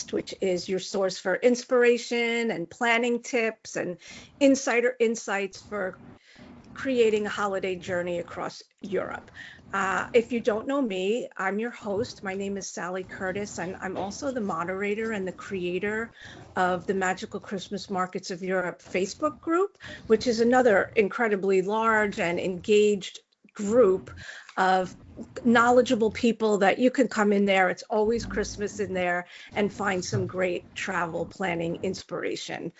podcast, which is your source for inspiration and planning tips and insider insights for creating a holiday journey across Europe. If you don't know me, I'm your host. My name is Sally Curtis, and I'm also the moderator and the creator of the Magical Christmas Markets of Europe Facebook group, which is another incredibly large and engaged group of knowledgeable people that you can come in there. It's always Christmas in there, and find some great travel planning inspiration.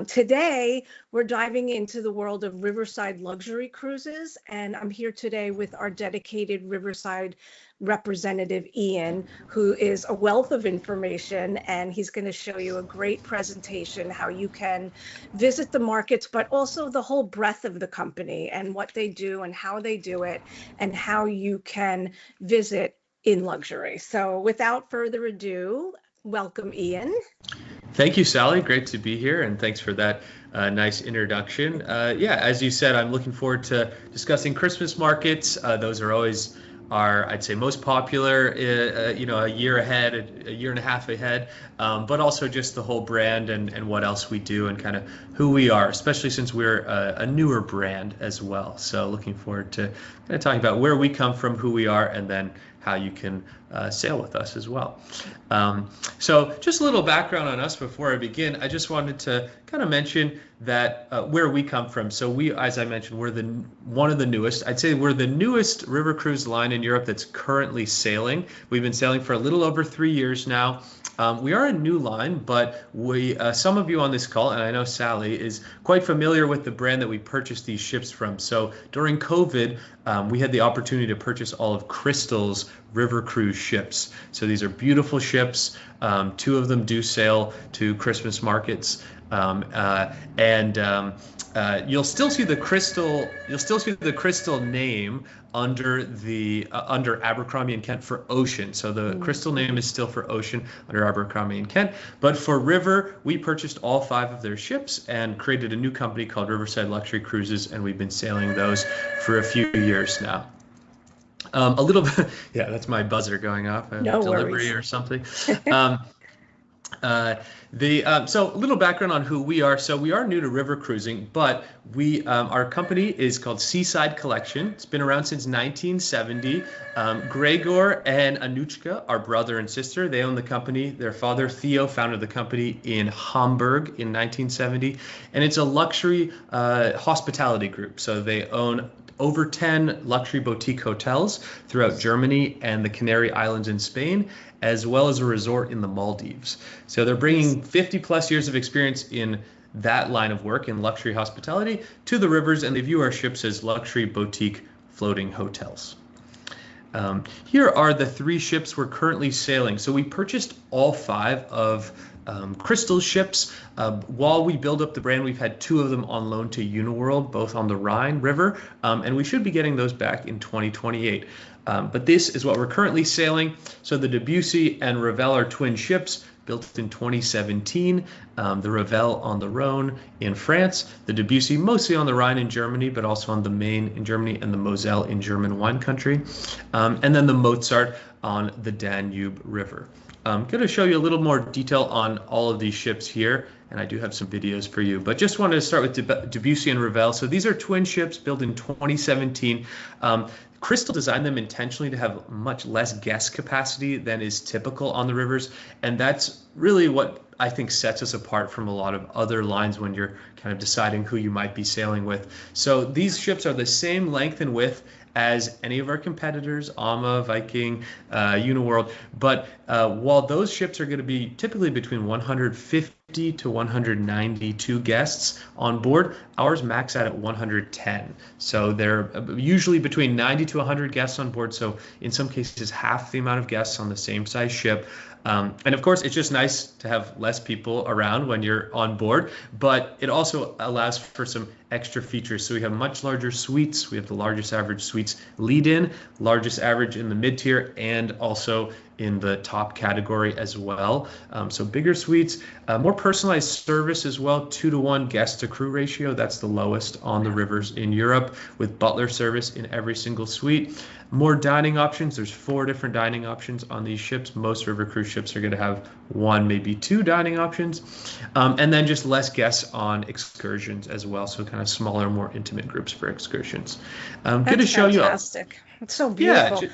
Today, we're diving into the world of Riverside Luxury Cruises, and I'm here today with our dedicated Riverside representative, Ian, who is a wealth of information, and he's going to show you a great presentation how you can visit the markets, but also the whole breadth of the company and what they do and how they do it and how you can visit in luxury. So without further ado, welcome, Ian. Thank you, Sally. Great to be here, and thanks for that nice introduction. Yeah, as you said, I'm looking forward to discussing Christmas markets. Those are always I'd say, most popular, a year ahead, a year and a half ahead, but also just the whole brand and what else we do and kind of who we are, especially since we're a newer brand as well. So looking forward to kind of talking about where we come from, who we are, and then how you can sail with us as well. So just a little background on us before I begin. I just wanted to kind of mention that where we come from. So we, as I mentioned, we're one of the newest. I'd say we're the newest river cruise line in Europe that's currently sailing. We've been sailing for a little over 3 years now. We are a new line, but some of you on this call, and I know Sally, is quite familiar with the brand that we purchased these ships from. So during COVID, we had the opportunity to purchase all of Crystal's river cruise ships. So these are beautiful ships. 2 of them do sail to Christmas markets. You'll still see the Crystal name under Abercrombie and Kent for Ocean. So the Crystal name is still for Ocean under Abercrombie and Kent. But for River, we purchased all 5 of their ships and created a new company called Riverside Luxury Cruises, and we've been sailing those for a few years now. A little bit, yeah, that's my buzzer going off. No delivery worries. Or something. So a little background on who we are. So we are new to river cruising, but our company is called Seaside Collection. It's been around since 1970. Gregor and Anuchka are brother and sister. They own the company. Their father, Theo, founded the company in Hamburg in 1970. And it's a luxury hospitality group. So they own over 10 luxury boutique hotels throughout Germany and the Canary Islands in Spain, as well as a resort in the Maldives. So they're bringing 50 plus years of experience in that line of work in luxury hospitality to the rivers, and they view our ships as luxury boutique floating hotels. Here are the 3 ships we're currently sailing. So we purchased all 5 of Crystal ships. While we build up the brand, we've had 2 of them on loan to Uniworld, both on the Rhine River, and we should be getting those back in 2028. But this is what we're currently sailing. So the Debussy and Ravel are twin ships built in 2017. The Ravel on the Rhone in France, the Debussy mostly on the Rhine in Germany, but also on the Main in Germany and the Moselle in German wine country. And then the Mozart on the Danube River. I'm going to show you a little more detail on all of these ships here, and I do have some videos for you. But just wanted to start with Debussy and Ravel. So these are twin ships built in 2017. Crystal designed them intentionally to have much less guest capacity than is typical on the rivers, and that's really what I think sets us apart from a lot of other lines when you're kind of deciding who you might be sailing with. So these ships are the same length and width as any of our competitors, AMA, Viking, Uniworld. But while those ships are going to be typically between 150 to 192 guests on board, ours max out at 110. So they're usually between 90 to 100 guests on board. So in some cases, half the amount of guests on the same size ship. And of course, it's just nice to have less people around when you're on board, but it also allows for some extra features. So we have much larger suites. We have the largest average suites lead-in, largest average in the mid-tier, and also in the top category as well. So bigger suites, more personalized service as well, 2-to-1 guest to crew ratio. That's the lowest on the rivers in Europe, with butler service in every single suite. More dining options. There's 4 different dining options on these ships. Most river cruise ships are going to have 1, maybe 2 dining options. And then just less guests on excursions as well. So kind of smaller, more intimate groups for excursions. Good to show you. Fantastic. It's so beautiful. Yeah.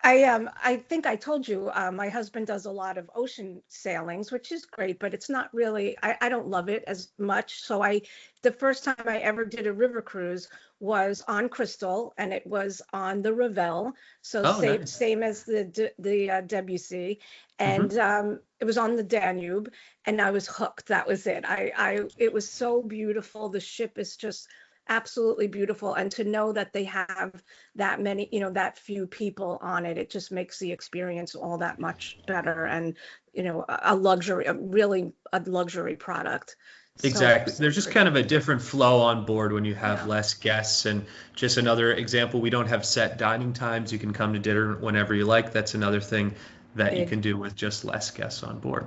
I think I told you, my husband does a lot of ocean sailings, which is great, but it's not really, I don't love it as much. So the first time I ever did a river cruise was on Crystal, and it was on the Ravel. So Nice. same as the WC. And it was on the Danube, and I was hooked. That was it. It was so beautiful. The ship is just absolutely beautiful, and to know that they have that many, that few people on it, it just makes the experience all that much better, and really a luxury product. Exactly. So There's just kind of a different flow on board when you have less guests. And just another example, we don't have set dining times. You can come to dinner whenever you like. That's another thing that you can do with just less guests on board.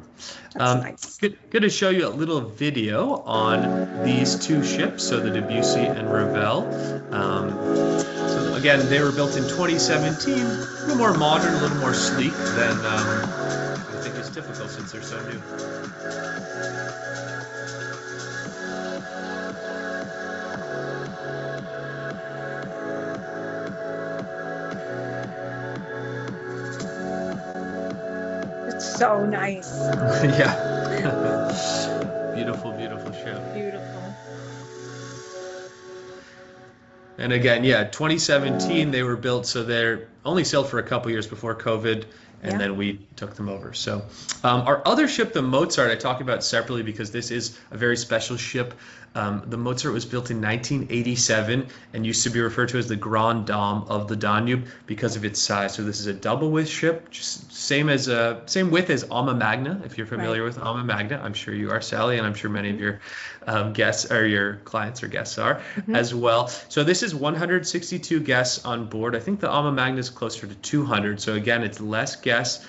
That's nice. Good to show you a little video on these 2 ships, so the Debussy and Ravel. So again, they were built in 2017, a little more modern, a little more sleek than I think is typical since they're so new. So nice. Yeah. Beautiful, beautiful ship. Beautiful. And again, 2017 they were built, so they're only sailed for a couple years before COVID, and then we took them over. So our other ship, the Mozart, I talk about separately because this is a very special ship. The Mozart was built in 1987 and used to be referred to as the Grand Dame of the Danube because of its size. So this is a double width ship, just same width as Alma Magna. If you're familiar with Alma Magna, I'm sure you are, Sally, and I'm sure many of your guests or your clients or guests are as well. So this is 162 guests on board. I think the Alma Magna is closer to 200. So again, it's less guests.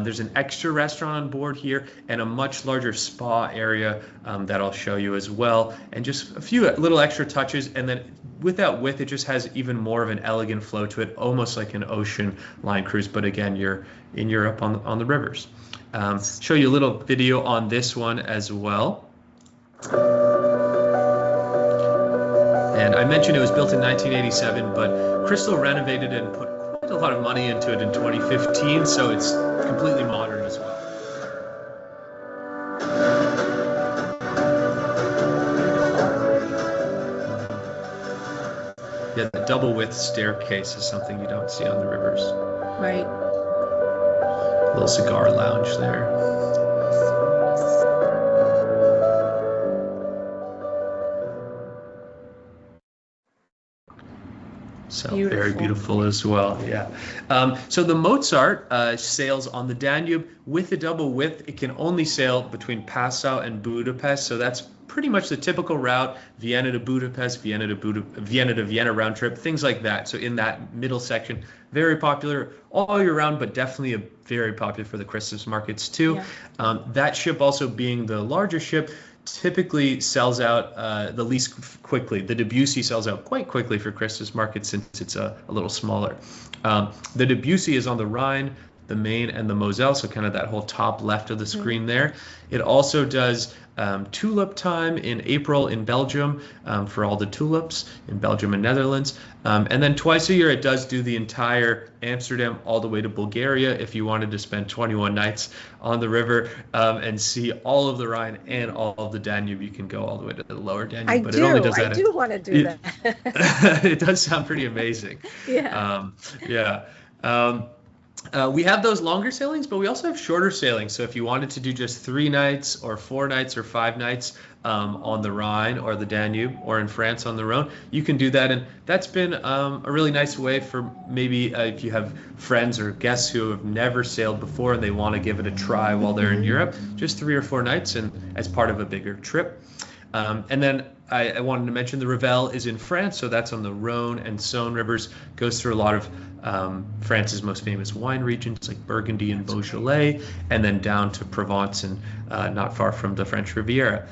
There's an extra restaurant on board here and a much larger spa area that I'll show you as well, and just a few little extra touches. And then with that width, it just has even more of an elegant flow to it, almost like an ocean line cruise. But again, you're in Europe on the rivers. Show you a little video on this one as well. And I mentioned it was built in 1987, but Crystal renovated it and put quite a lot of money into it in 2015, so it's completely modern as well. Yeah, the double width staircase is something you don't see on the rivers. Right. Little cigar lounge there. So beautiful. Very beautiful as well. Yeah. So the Mozart sails on the Danube with the double width. It can only sail between Passau and Budapest. So that's pretty much the typical route: Vienna to Budapest, Vienna to Vienna round trip, things like that. So in that middle section, very popular all year round, but definitely very popular for the Christmas markets too. Yeah. That ship also being the larger ship typically sells out the least quickly. The Debussy sells out quite quickly for Christmas markets since it's a little smaller. The Debussy is on the Rhine, the Main, and the Moselle, so kind of that whole top left of the screen there. It also does tulip time in April in Belgium for all the tulips in Belgium and Netherlands. And then twice a year it does do the entire Amsterdam all the way to Bulgaria if you wanted to spend 21 nights on the river and see all of the Rhine and all of the Danube. You can go all the way to the lower Danube. I do want to do that. It does sound pretty amazing. Yeah. We have those longer sailings, but we also have shorter sailings. So if you wanted to do just 3 nights or 4 nights or 5 nights on the Rhine or the Danube or in France on the Rhone, you can do that. And that's been a really nice way for maybe if you have friends or guests who have never sailed before and they want to give it a try while they're in Europe, just 3 or 4 nights and as part of a bigger trip. And then I wanted to mention the Revel is in France, so that's on the Rhone and Saône rivers, goes through a lot of France's most famous wine regions like Burgundy and Beaujolais, and then down to Provence and not far from the French Riviera.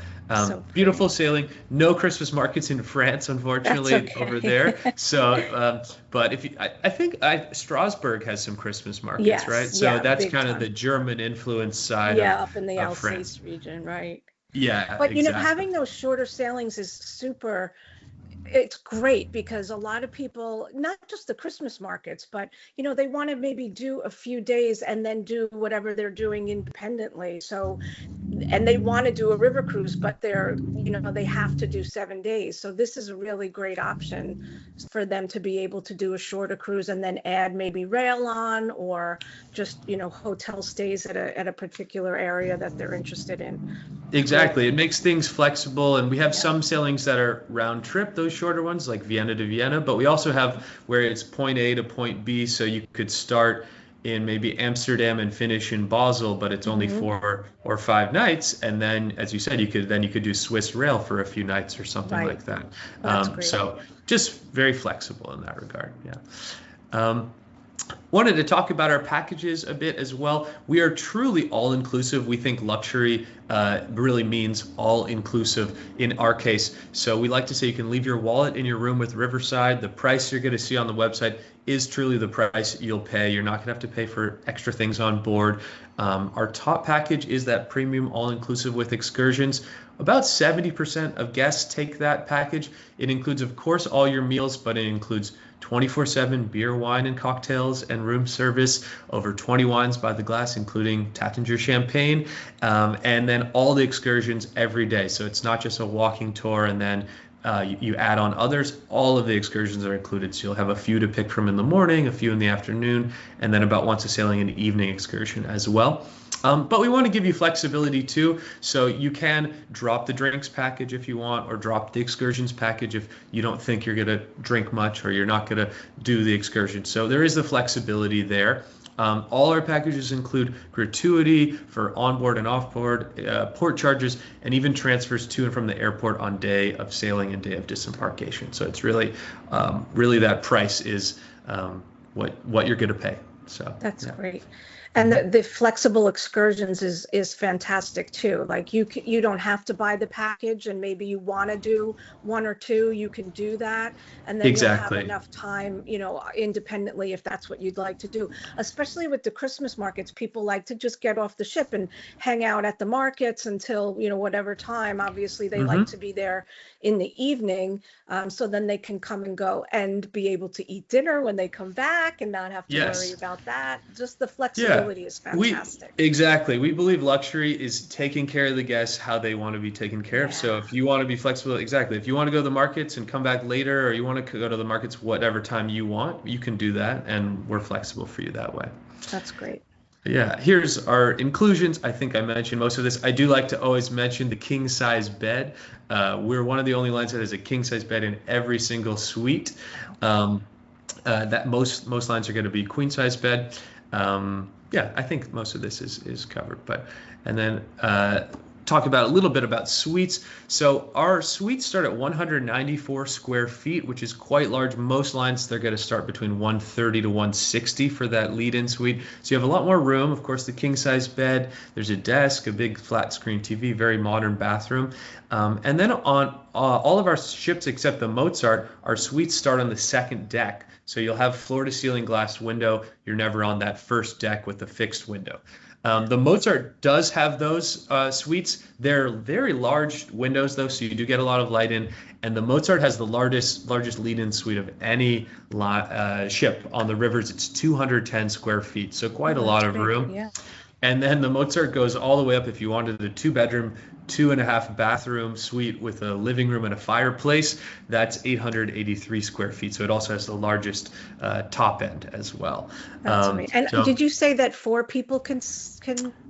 Beautiful sailing. No Christmas markets in France, unfortunately, over there. So, but I think Strasbourg has some Christmas markets, right? So that's kind of the German influence side up in the Alsace France region, right? Yeah, but exactly. Having those shorter sailings is it's great, because a lot of people, not just the Christmas markets, but they want to maybe do a few days and then do whatever they're doing independently. So, and they want to do a river cruise, but they have to do 7 days. So this is a really great option for them to be able to do a shorter cruise and then add maybe rail on, or just hotel stays at a particular area that they're interested in. Exactly. It makes things flexible, and we have some sailings that are round trip, those shorter ones like Vienna to Vienna, but we also have where it's point A to point B, so you could start in maybe Amsterdam and finish in Basel, but it's only 4 or 5 nights, and then, as you said, you could do Swiss rail for a few nights or something like that. That's great. So just very flexible in that regard. Wanted to talk about our packages a bit as well. We are truly all-inclusive. We think luxury really means all-inclusive in our case. So we like to say you can leave your wallet in your room with Riverside. The price you're going to see on the website is truly the price you'll pay. You're not going to have to pay for extra things on board. Our top package is that premium all-inclusive with excursions. About 70% of guests take that package. It includes, of course, all your meals, but it includes 24/7 beer, wine, and cocktails and room service, over 20 wines by the glass, including Taittinger champagne, and then all the excursions every day. So it's not just a walking tour and then you add on others. All of the excursions are included. So you'll have a few to pick from in the morning, a few in the afternoon, and then about once a sailing an evening excursion as well. But we want to give you flexibility too, so you can drop the drinks package if you want, or drop the excursions package if you don't think you're going to drink much or you're not going to do the excursion. So there is the flexibility there. All our packages include gratuity for onboard and offboard, port charges, and even transfers to and from the airport on day of sailing and day of disembarkation. So it's really that price is what you're going to pay. So that's great. And the flexible excursions is fantastic too. Like you don't have to buy the package, and maybe you want to do 1 or 2, you can do that, and then you'll have enough time, independently, if that's what you'd like to do. Especially with the Christmas markets, people like to just get off the ship and hang out at the markets until whatever time. Obviously, they like to be there in the evening, so then they can come and go and be able to eat dinner when they come back and not have to worry about that. Just the flexibility is fantastic. We believe luxury is taking care of the guests how they want to be taken care of. So if you want to be flexible, if you want to go to the markets and come back later, or you want to go to the markets whatever time you want, you can do that, and we're flexible for you that way. That's great. Yeah, here's our inclusions. I think I mentioned most of this. I do like to always mention the king size bed. We're one of the only lines that has a king size bed in every single suite. That most lines are going to be queen size bed. I think most of this is covered. And then talk about a little bit about suites. So our suites start at 194 square feet, which is quite large. Most lines, they're going to start between 130 to 160 for that lead-in suite. So you have a lot more room. Of course, the king-size bed, there's a desk, a big flat-screen TV, very modern bathroom. And then on all of our ships except the Mozart, our suites start on the second deck. So you'll have floor-to-ceiling glass window. You're never on that first deck with the fixed window. The Mozart does have those suites. They're very large windows, though, so you do get a lot of light in. And the Mozart has the largest lead-in suite of any ship on the rivers. It's 210 square feet, so quite a lot of room. Yeah. And then the Mozart goes all the way up if you wanted a 2-bedroom, 2.5 bathroom suite with a living room and a fireplace. That's 883 square feet. So it also has the largest top end as well. That's amazing. And did you say that 4 people can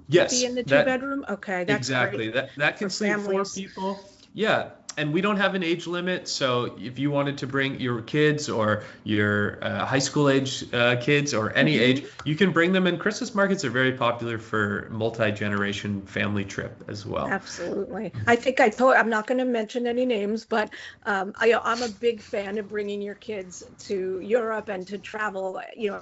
be in the 2-bedroom? Okay, that's exactly. Great. That can sleep 4 people. Yeah. And we don't have an age limit, so if you wanted to bring your kids or your high school age kids or any age, you can bring them. And Christmas markets are very popular for multi-generation family trip as well. Absolutely. I think I'm not going to mention any names, but I'm a big fan of bringing your kids to Europe and to travel,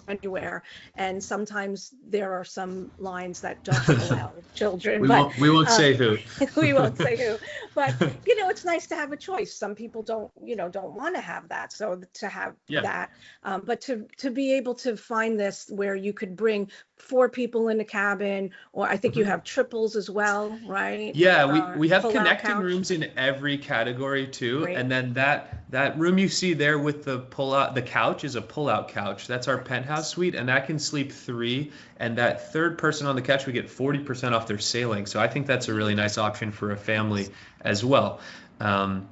anywhere. And sometimes there are some lines that don't allow children. We won't say who. We won't say who. But, it's nice to have a choice. Some people don't want to have that. So to have that, but to be able to find this where you could bring 4 people in a cabin, or I think you have triples as well, right? Yeah, we have connecting rooms in every category too. Great. And then that room you see there with the couch is a pull-out couch. That's our penthouse suite, and that can sleep 3. And that third person on the couch, we get 40% off their sailing. So I think that's a really nice option for a family as well. And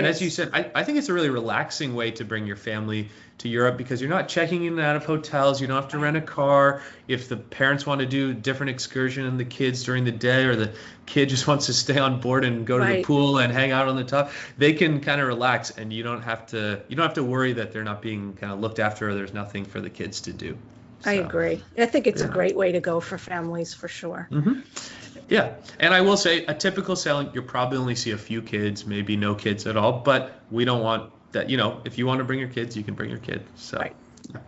as you said, I think it's a really relaxing way to bring your family to Europe, because you're not checking in and out of hotels. You don't have to rent a car. If the parents want to do a different excursion and the kids during the day, or the kid just wants to stay on board and go to the pool and hang out on the top, they can kind of relax, and you don't have to worry that they're not being kind of looked after, or there's nothing for the kids to do. So, I agree. I think it's a great way to go for families, for sure. Mm-hmm. Yeah, and I will say, a typical sailing, you'll probably only see a few kids, maybe no kids at all, but we don't want that. If you want to bring your kids, you can bring your kids. So I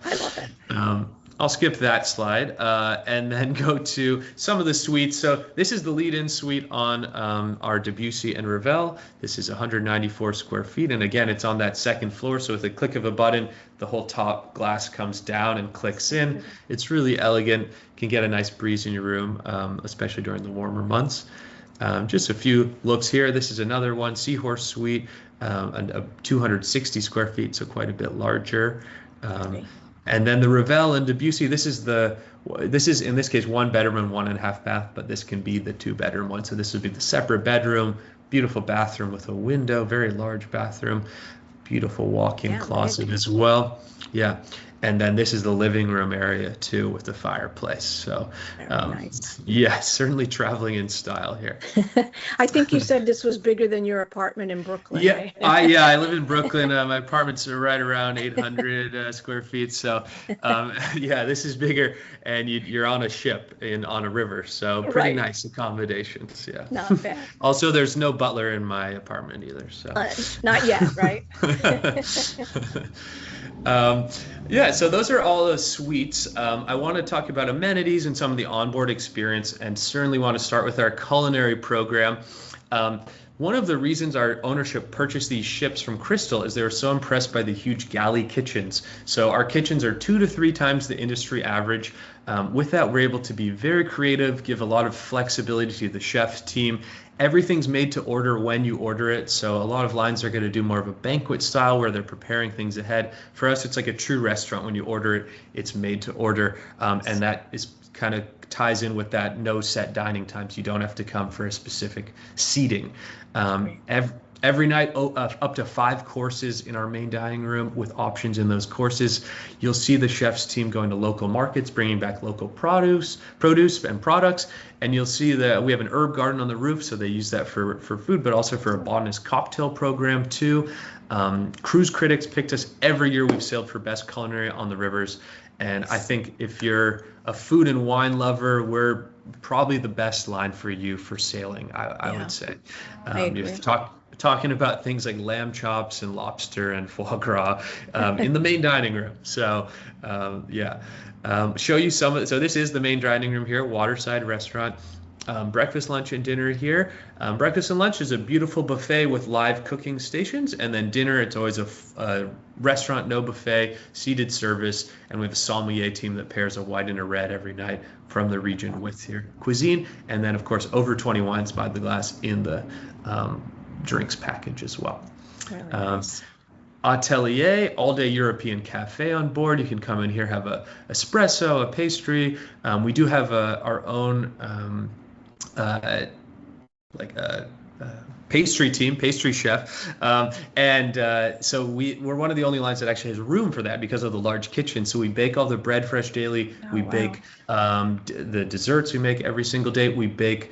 love it. I'll skip that slide and then go to some of the suites. So this is the lead-in suite on our Debussy and Ravel. This is 194 square feet, and again, it's on that second floor. So with a click of a button, the whole top glass comes down and clicks in. It's really elegant. Can get a nice breeze in your room, especially during the warmer months. Just a few looks here. This is another one, Seahorse Suite, and 260 square feet, so quite a bit larger. And then the Ravel and Debussy, this is in this case 1 bedroom and 1.5 bath, but this can be the 2-bedroom one. So this would be the separate bedroom, beautiful bathroom with a window, very large bathroom, beautiful walk-in closet as well. Yeah. And then this is the living room area too, with the fireplace. So, nice. Yeah, certainly traveling in style here. I think you said this was bigger than your apartment in Brooklyn. Yeah, right? I live in Brooklyn. My apartment's right around 800 square feet. So, this is bigger, and you're on a ship on a river. So pretty nice accommodations. Yeah. Not bad. Also, there's no butler in my apartment either. So. Not yet, right? So those are all the suites. I want to talk about amenities and some of the onboard experience, and certainly want to start with our culinary program. One of the reasons our ownership purchased these ships from Crystal is they were so impressed by the huge galley kitchens. So our kitchens are 2 to 3 times the industry average. With that, we're able to be very creative, give a lot of flexibility to the chef team. Everything's made to order when you order it. So a lot of lines are going to do more of a banquet style where they're preparing things ahead. For us, it's like a true restaurant. When you order it, it's made to order. And that is kind of ties in with that no set dining times. You don't have to come for a specific seating. Every night, up to 5 courses in our main dining room with options in those courses. You'll see the chef's team going to local markets, bringing back local produce and products. And you'll see that we have an herb garden on the roof, so they use that for food, but also for a botanist cocktail program too. Cruise critics picked us every year we've sailed for best culinary on the rivers. And I think if you're a food and wine lover, we're probably the best line for you for sailing, I would say. I agree. Talking about things like lamb chops and lobster and foie gras in the main dining room. So show you some of it. So this is the main dining room here, Waterside Restaurant. Breakfast, lunch, and dinner here. Breakfast and lunch is a beautiful buffet with live cooking stations, and then dinner, it's always a restaurant, no buffet, seated service, and we have a sommelier team that pairs a white and a red every night from the region with your cuisine, and then of course over 20 wines by the glass in the drinks package as well. Really nice. Atelier, all-day European cafe on board. You can come in here, have a espresso, a pastry. We do have our own pastry chef. So we're one of the only lines that actually has room for that because of the large kitchen. So we bake all the bread fresh daily. We bake the desserts we make every single day. We bake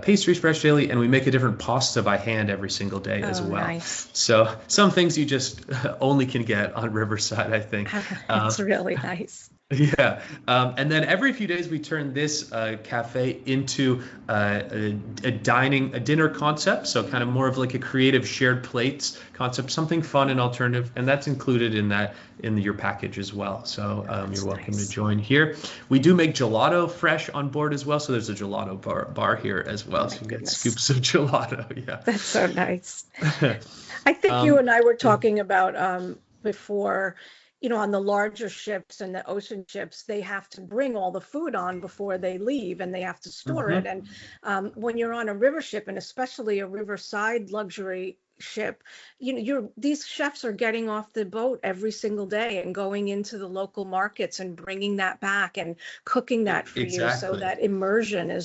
pastries fresh daily, and we make a different pasta by hand every single day as well. Nice. So some things you just only can get on Riverside, I think. It's really nice. Yeah. And then every few days we turn this cafe into a dinner concept. So kind of more of like a creative shared plates concept, something fun and alternative. And that's included in your package as well. So you're welcome to join here. We do make gelato fresh on board as well. So there's a gelato bar here as well. So you get scoops of gelato. Yeah. That's so nice. I think you and I were talking about before, on the larger ships and the ocean ships, they have to bring all the food on before they leave, and they have to store it. And when you're on a river ship, and especially a Riverside luxury ship, these chefs are getting off the boat every single day and going into the local markets and bringing that back and cooking that for you. So that immersion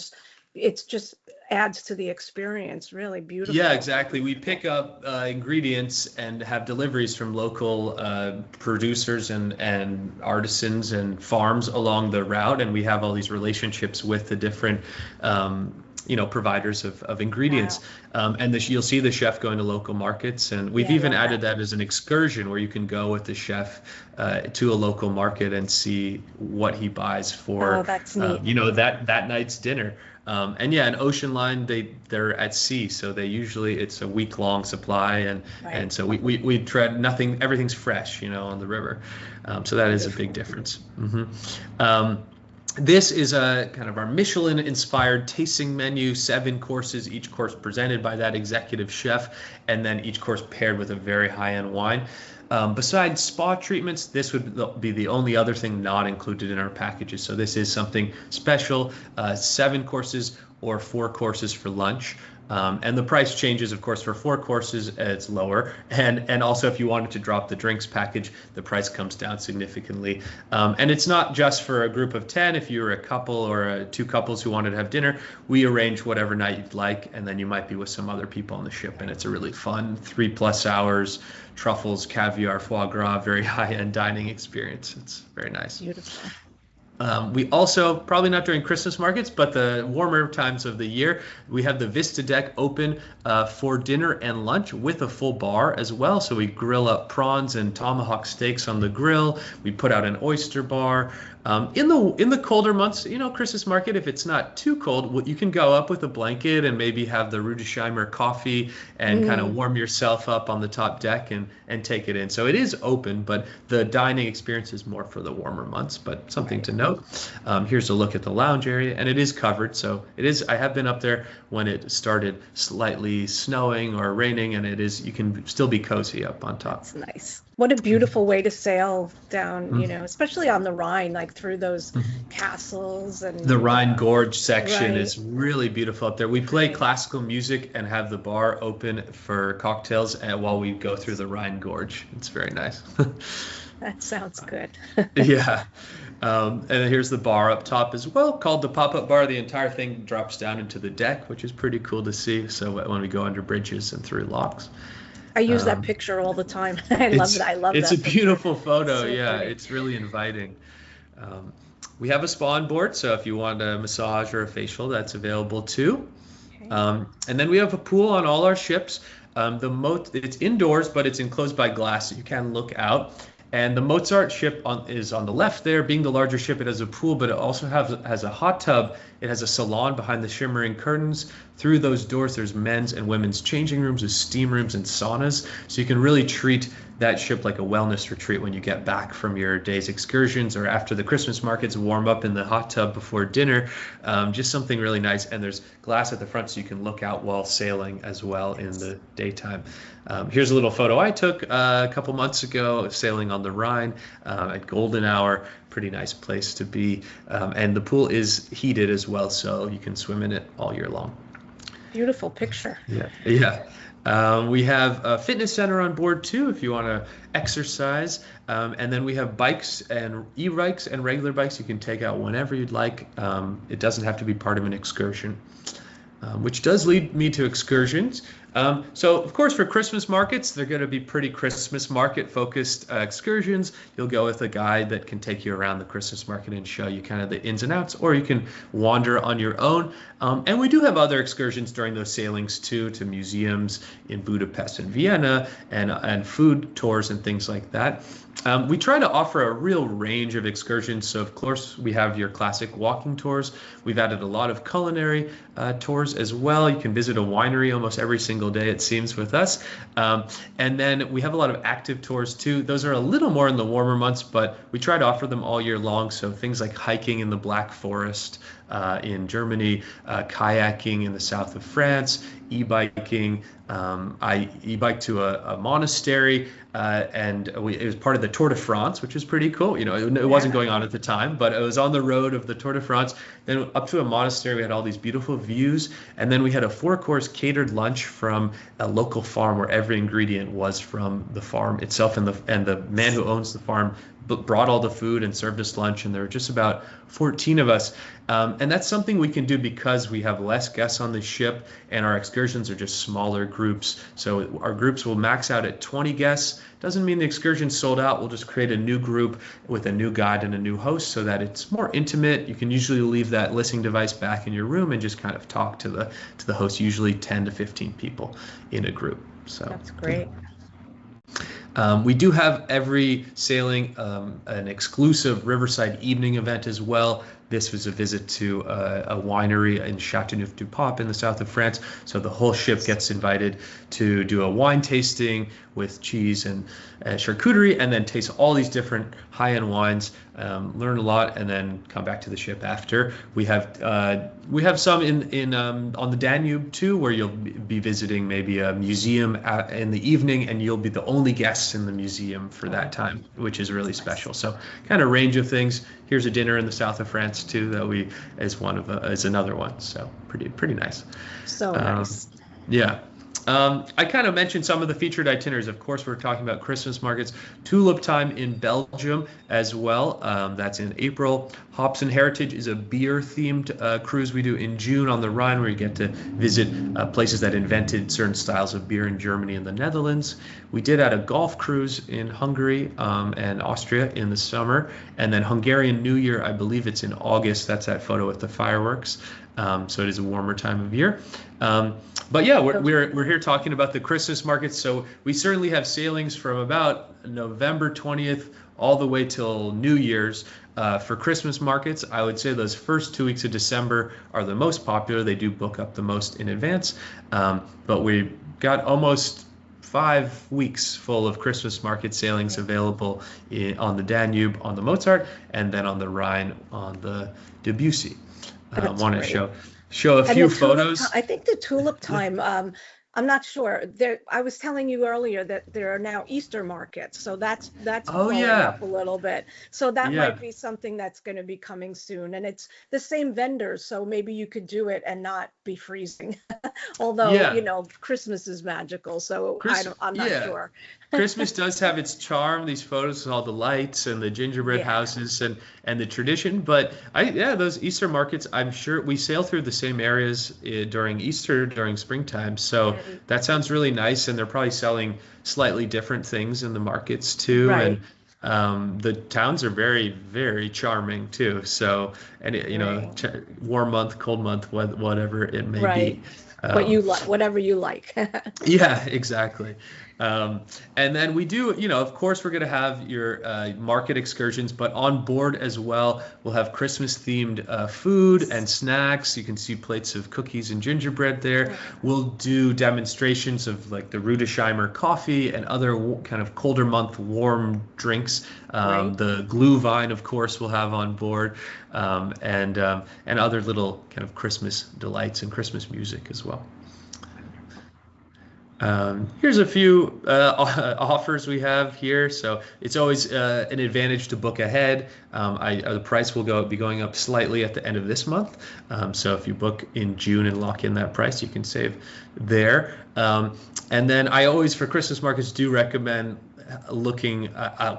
it's just adds to the experience. Really beautiful. Yeah, exactly. We pick up ingredients and have deliveries from local producers and artisans and farms along the route, and we have all these relationships with the different providers of ingredients. And you'll see the chef going to local markets, and we've even added that as an excursion where you can go with the chef to a local market and see what he buys for that's neat. That night's dinner. An ocean line, they're at sea, so it's a week-long supply, and so we tread nothing, everything's fresh, on the river. So that is a big difference. This is a kind of our Michelin-inspired tasting menu, 7 courses, each course presented by that executive chef, and then each course paired with a very high-end wine. Besides spa treatments, this would be the only other thing not included in our packages. So this is something special, 7 courses or 4 courses for lunch. And the price changes, of course, for 4 courses, it's lower. And also if you wanted to drop the drinks package, the price comes down significantly. And it's not just for a group of 10. If you're a couple or 2 couples who wanted to have dinner, we arrange whatever night you'd like. And then you might be with some other people on the ship. And it's a really fun 3+ hours, truffles, caviar, foie gras, very high-end dining experience. It's very nice. Beautiful. We also, probably not during Christmas markets, but the warmer times of the year, we have the Vista Deck open for dinner and lunch with a full bar as well. So we grill up prawns and tomahawk steaks on the grill. We put out an oyster bar. In the colder months, Christmas market, if it's not too cold, you can go up with a blanket and maybe have the Rudesheimer coffee and kind of warm yourself up on the top deck and take it in. So it is open, but the dining experience is more for the warmer months, but something to note. Here's a look at the lounge area, and it is covered. So I have been up there when it started slightly snowing or raining, and you can still be cozy up on top. That's nice. What a beautiful way to sail down, especially on the Rhine, like through those castles. And the Rhine Gorge section is really beautiful up there. We play classical music and have the bar open for cocktails while we go through the Rhine Gorge. It's very nice. That sounds good. Yeah. And then here's the bar up top as well, called the pop-up bar. The entire thing drops down into the deck, which is pretty cool to see. So when we go under bridges and through locks. I use that picture all the time. I love it. I love it's that. It's a beautiful photo. So yeah, funny. It's really inviting. We have a spa on board, so if you want a massage or a facial, that's available too. Okay. And then we have a pool on all our ships. It's indoors, but it's enclosed by glass, so you can look out. And the Mozart ship is on the left there. Being the larger ship, it has a pool, but it also has a hot tub. It has a salon behind the shimmering curtains. Through those doors, there's men's and women's changing rooms with steam rooms and saunas. So you can really treat that ship like a wellness retreat when you get back from your day's excursions or after the Christmas markets, warm up in the hot tub before dinner. Just something really nice. And there's glass at the front so you can look out while sailing as well in the daytime. Here's a little photo I took a couple months ago sailing on the Rhine at golden hour. Pretty nice place to be. And the pool is heated as well, so you can swim in it all year long. Beautiful picture. Yeah. We have a fitness center on board too if you want to exercise. And then we have bikes and e-bikes and regular bikes you can take out whenever you'd like. It doesn't have to be part of an excursion. which does lead me to excursions. So, of course, for Christmas markets, they're going to be pretty Christmas market focused excursions. You'll go with a guide that can take you around the Christmas market and show you kind of the ins and outs, or you can wander on your own. And we do have other excursions during those sailings too, to museums in Budapest and Vienna, and food tours and things like that. We try to offer a real range of excursions. So, of course, we have your classic walking tours. We've added a lot of culinary tours as well. You can visit a winery almost every single day, it seems, with us. And then we have a lot of active tours too. Those are a little more in the warmer months, but we try to offer them all year long. So things like hiking in the Black Forest in Germany, kayaking in the south of France, e-biking. I e-biked to a monastery, and it was part of the Tour de France, which was pretty cool. You know, it wasn't going on at the time, but it was on the road of the Tour de France. Then up to a monastery, we had all these beautiful views, and then we had a 4-course catered lunch from a local farm where every ingredient was from the farm itself, and the man who owns the farm brought all the food and served us lunch, and there were just about 14 of us. And that's something we can do because we have less guests on the ship, and our excursions are just smaller groups. So our groups will max out at 20 guests. Doesn't mean the excursion's sold out. We'll just create a new group with a new guide and a new host so that it's more intimate. You can usually leave that listening device back in your room and just kind of talk to the host, usually 10 to 15 people in a group. So that's great. We do have every sailing an exclusive Riverside evening event as well. This was a visit to a winery in Châteauneuf-du-Pape in the south of France. So the whole ship gets invited to do a wine tasting with cheese and charcuterie, and then taste all these different high-end wines, learn a lot, and then come back to the ship after. We have some in on the Danube too, where you'll be visiting maybe a museum in the evening, and you'll be the only guests in the museum for that time, which is really special. So kind of range of things. Here's a dinner in the south of France too that is another one. So pretty nice. So nice. Yeah. I kind of mentioned some of the featured itineraries. Of course, we're talking about Christmas markets. Tulip time in Belgium as well. That's in April. Hops and Heritage is a beer-themed cruise we do in June on the Rhine, where you get to visit places that invented certain styles of beer in Germany and the Netherlands. We did add a golf cruise in Hungary and Austria in the summer. And then Hungarian New Year, I believe it's in August. That's that photo with the fireworks. So it is a warmer time of year. But yeah, we're here talking about the Christmas markets. So we certainly have sailings from about November 20th all the way till New Year's. For Christmas markets, I would say those first 2 weeks of December are the most popular. They do book up the most in advance. But we've got almost 5 weeks full of Christmas market sailings available on the Danube, on the Mozart, and then on the Rhine on the Debussy. I want to show a few photos. I think the tulip time, I'm not sure. I was telling you earlier that there are now Easter markets, so that's blowing up a little bit. So that might be something that's going to be coming soon, and it's the same vendors, so maybe you could do it and not be freezing. Although Christmas is magical, so I'm not sure. Christmas does have its charm. These photos with all the lights and the gingerbread houses and the tradition. But those Easter markets, I'm sure we sail through the same areas during Easter, during springtime. So that sounds really nice. And they're probably selling slightly different things in the markets too. Right. And the towns are very, very charming too. So, and warm month, cold month, whatever it may be. What you like, whatever you like. Yeah, exactly. And then we do, of course, we're going to have your market excursions, but on board as well, we'll have Christmas themed food and snacks. You can see plates of cookies and gingerbread there. We'll do demonstrations of like the Rudesheimer coffee and other kind of colder month warm drinks. The Glühwein, of course, we'll have on board, and other little kind of Christmas delights and Christmas music as well. Here's a few offers we have here. So it's always an advantage to book ahead. The price will be going up slightly at the end of this month. So if you book in June and lock in that price, you can save there. And then I always, for Christmas markets, do recommend looking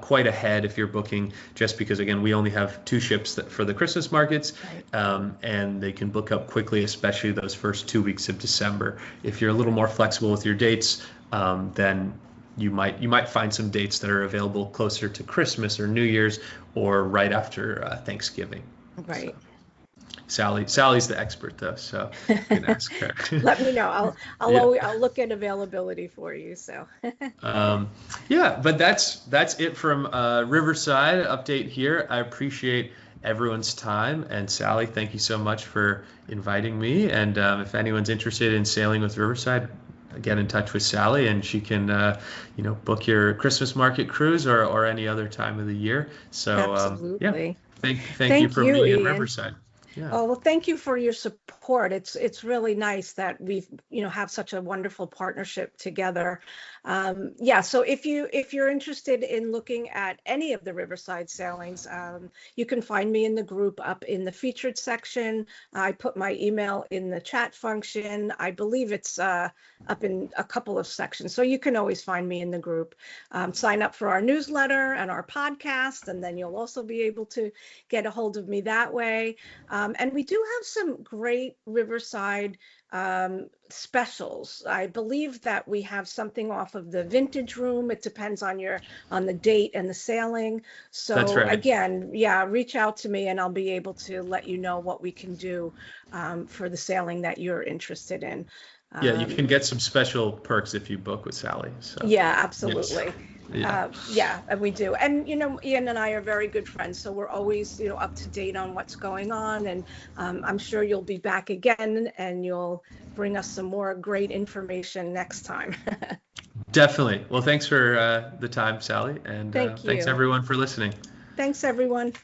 quite ahead if you're booking, just because, again, we only have 2 ships for the Christmas markets, and they can book up quickly, especially those first 2 weeks of December. If you're a little more flexible with your dates, then you might find some dates that are available closer to Christmas or New Year's or right after Thanksgiving. Right. So, Sally's the expert though, so you can ask her. Let me know. I'll look at availability for you. So. Yeah, but that's it from Riverside update here. I appreciate everyone's time, and Sally, thank you so much for inviting me. And if anyone's interested in sailing with Riverside, get in touch with Sally, and she can book your Christmas market cruise or any other time of the year. So absolutely. Thank you for being in Riverside. Yeah. Oh, well, thank you for your support. It's really nice that we've have such a wonderful partnership together. So if you're interested in looking at any of the Riverside sailings, you can find me in the group up in the featured section. I put my email in the chat function. I believe it's up in a couple of sections, so you can always find me in the group. Sign up for our newsletter and our podcast, and then you'll also be able to get a hold of me that way. And we do have some great Riverside specials. I believe that we have something off of the vintage room. It depends on the date and the sailing. So that's right. Again, reach out to me and I'll be able to let you know what we can do for the sailing that you're interested in. You can get some special perks if you book with Sally. So. Yeah, absolutely. Yes. And we do. And, Ian and I are very good friends, so we're always, up to date on what's going on. And I'm sure you'll be back again and you'll bring us some more great information next time. Definitely. Well, thanks for the time, Sally. And Thank you. Thanks, everyone, for listening. Thanks, everyone.